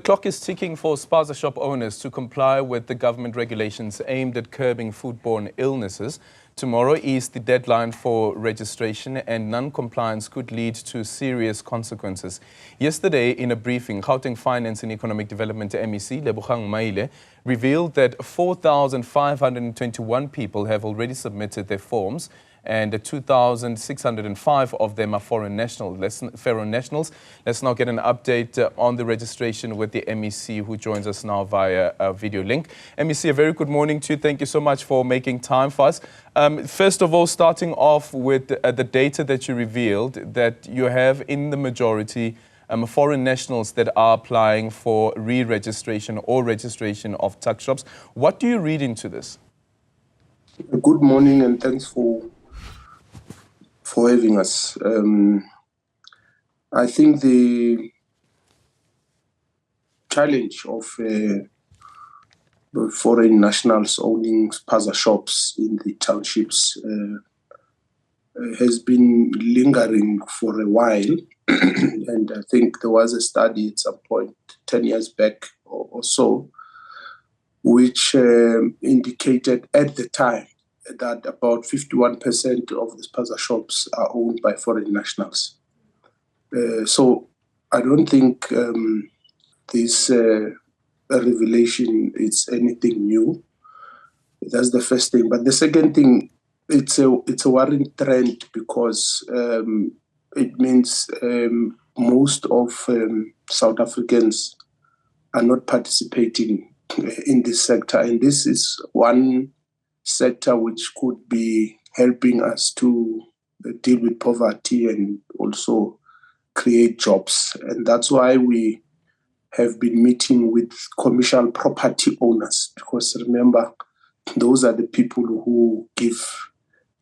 clock is ticking for Spaza shop owners to comply with the government regulations aimed at curbing foodborne illnesses. Tomorrow is the deadline for registration, and non-compliance could lead to serious consequences. Yesterday, in a briefing, Gauteng Finance and Economic Development MEC Lebogang Maile revealed that 4,521 people have already submitted their forms, and 2,605 of them are foreign nationals. Let's now get an update on the registration with the MEC, who joins us now via a video link. MEC, a very good morning to you. Thank you so much for making time for us. First of all, starting off with the data that you revealed, that you have in the majority foreign nationals that are applying for re-registration or registration of tuck shops. What do you read into this? Good morning, and thanks for having us. I think the challenge of foreign nationals owning Spaza shops in the townships has been lingering for a while. And I think there was a study at some point 10 years back or so, which indicated at the time that about 51% of the Spaza shops are owned by foreign nationals. So I don't think this revelation is anything new. That's the first thing. But the second thing, it's a worrying trend, because it means most of South Africans are not participating in this sector. And this is one sector which could be helping us to deal with poverty and also create jobs. And that's why we have been meeting with commercial property owners, because remember, those are the people who give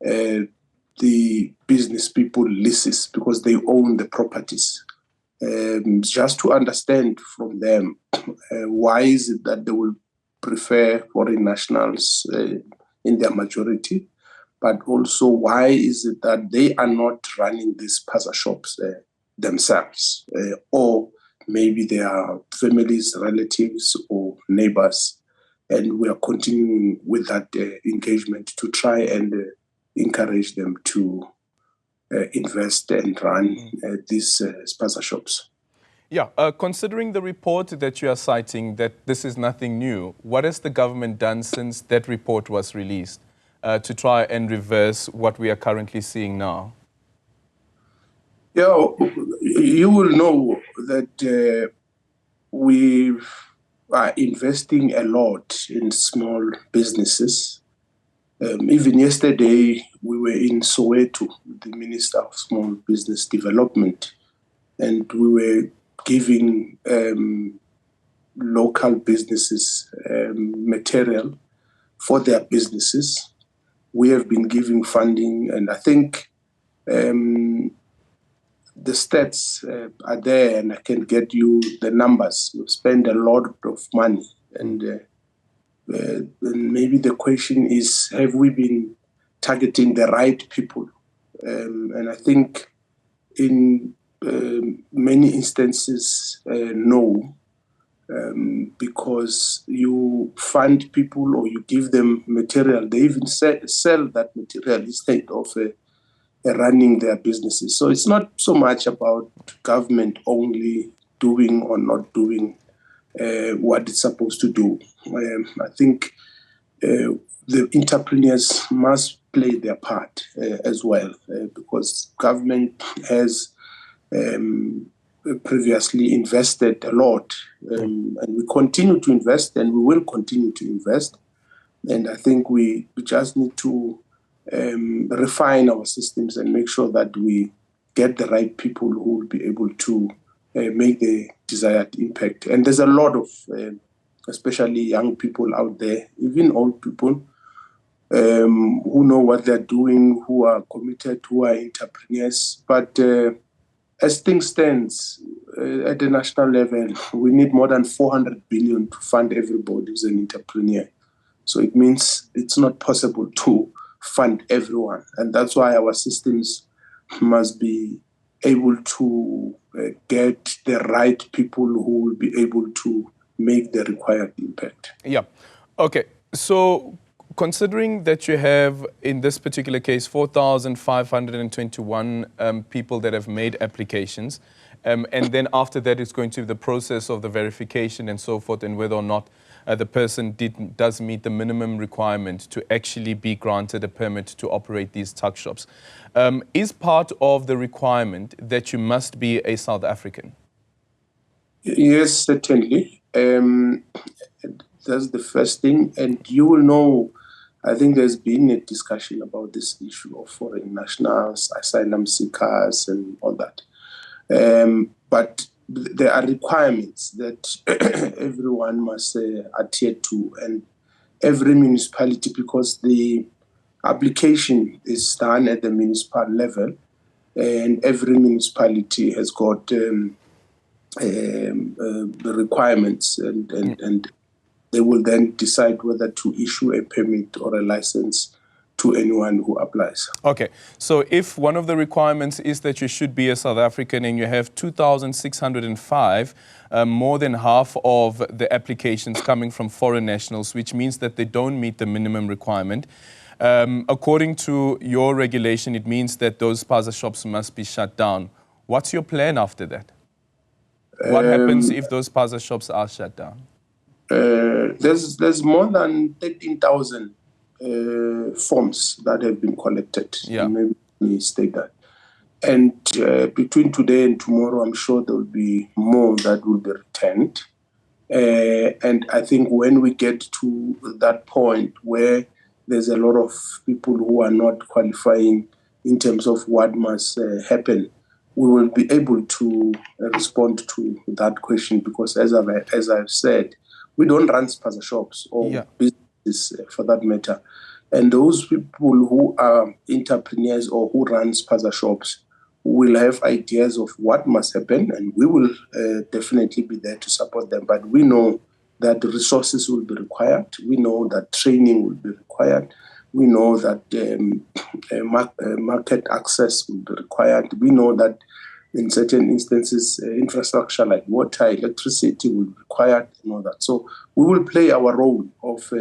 the business people leases, because they own the properties. Just to understand from them, why is it that they will prefer foreign nationals in their majority, but also why is it that they are not running these Spaza shops themselves, or maybe they are families, relatives, or neighbors. And we are continuing with that engagement to try and encourage them to invest and run these Spaza shops. Yeah, considering the report that you are citing, that this is nothing new, what has the government done since that report was released to try and reverse what we are currently seeing now? Yeah, you will know that we are investing a lot in small businesses. Even yesterday, we were in Soweto with the Minister of Small Business Development, and we were giving local businesses material for their businesses. We have been giving funding, and I think the stats are there, and I can get you the numbers. We spend a lot of money, and maybe the question is, have we been targeting the right people? And I think in many instances, no, because you fund people or you give them material, they even sell that material instead of running their businesses. So it's not so much about government only doing or not doing what it's supposed to do. I think the entrepreneurs must play their part as well, because government has previously invested a lot, and we continue to invest, and we will continue to invest. And I think we just need to refine our systems and make sure that we get the right people who will be able to make the desired impact. And there's a lot of, especially young people out there, even old people, who know what they're doing, who are committed, who are entrepreneurs. But as things stand, at the national level, we need more than 400 billion to fund everybody who's an entrepreneur. So it means it's not possible to fund everyone. And that's why our systems must be able to get the right people who will be able to make the required impact. Yeah. Okay. So considering that you have, in this particular case, 4,521 people that have made applications, and then after that it's going to be the process of the verification and so forth, and whether or not the person does meet the minimum requirement to actually be granted a permit to operate these tuck shops. Is part of the requirement that you must be a South African? Yes, certainly. That's the first thing. And you will know, I think there's been a discussion about this issue of foreign nationals, asylum seekers, and all that. But there are requirements that everyone must adhere to, and every municipality, because the application is done at the municipal level, and every municipality has got the requirements, and they will then decide whether to issue a permit or a license to anyone who applies. Okay, so if one of the requirements is that you should be a South African and you have 2,605, more than half of the applications coming from foreign nationals, which means that they don't meet the minimum requirement. According to your regulation, it means that those Spaza shops must be shut down. What's your plan after that? What happens if those Spaza shops are shut down? There's more than 13,000 forms that have been collected. Yeah. Maybe we state that. And between today and tomorrow, I'm sure there will be more that will be returned. And I think when we get to that point where there's a lot of people who are not qualifying in terms of what must happen, we will be able to respond to that question, because as I've said, we don't run Spaza shops or businesses for that matter. And those people who are entrepreneurs or who run Spaza shops will have ideas of what must happen, and we will definitely be there to support them. But we know that resources will be required. We know that training will be required. We know that market access will be required. We know that in certain instances, infrastructure like water, electricity will be required and all that. So we will play our role of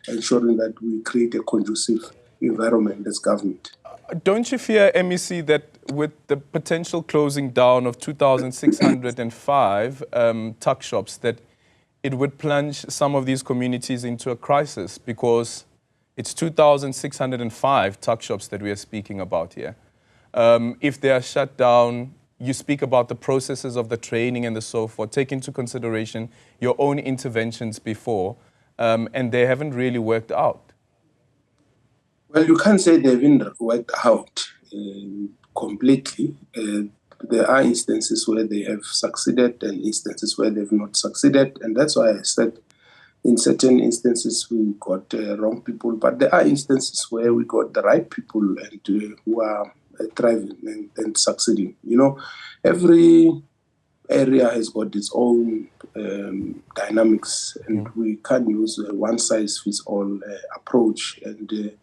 ensuring that we create a conducive environment as government. Don't you fear, MEC, that with the potential closing down of 2,605 tuck shops, that it would plunge some of these communities into a crisis, because it's 2,605 tuck shops that we are speaking about here? If they are shut down, you speak about the processes of the training and the so forth. Take into consideration your own interventions before, and they haven't really worked out. Well, you can't say they haven't worked out completely. There are instances where they have succeeded and instances where they've not succeeded. And that's why I said in certain instances we got wrong people. But there are instances where we got the right people and who are thriving and succeeding. You know, every area has got its own dynamics, and we can't use a one-size-fits-all approach. And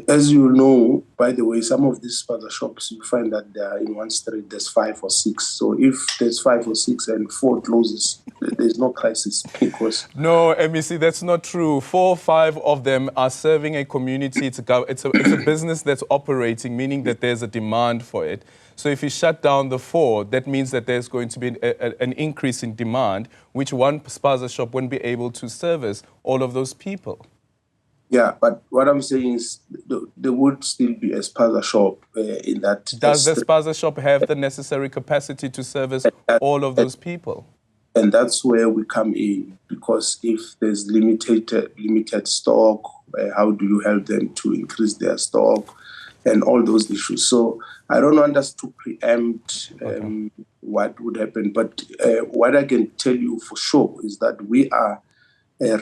as you know, by the way, some of these Spaza shops, you find that they are in one street, there's 5 or 6. So if there's 5 or 6 and 4 closes, there's no crisis, because... No, MEC, that's not true. 4 or 5 of them are serving a community. It's a business that's operating, meaning that there's a demand for it. So if you shut down the 4, that means that there's going to be an increase in demand, which one Spaza shop wouldn't be able to service all of those people. Yeah, but what I'm saying is there would still be a Spaza shop in that. Does the Spaza shop have the necessary capacity to service all of those people? And that's where we come in, because if there's limited stock, how do you help them to increase their stock and all those issues? So I don't want us to preempt what would happen, but what I can tell you for sure is that we are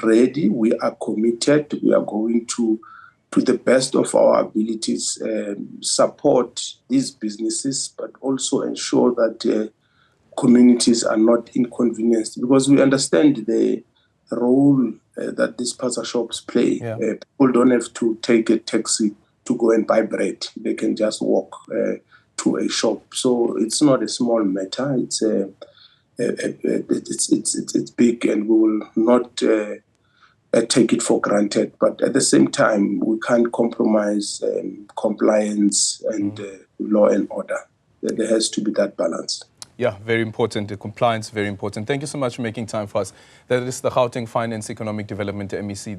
ready, we are committed, we are going to the best of our abilities, support these businesses, but also ensure that communities are not inconvenienced, because we understand the role that these Spaza shops play. People don't have to take a taxi to go and buy bread. They can just walk. to a shop. So it's not a small matter. It's it's big, and we will not take it for granted. But at the same time, we can't compromise compliance and law and order. There has to be that balance. Yeah, very important. The compliance, very important. Thank you so much for making time for us. That is the Gauteng Finance Economic Development MEC.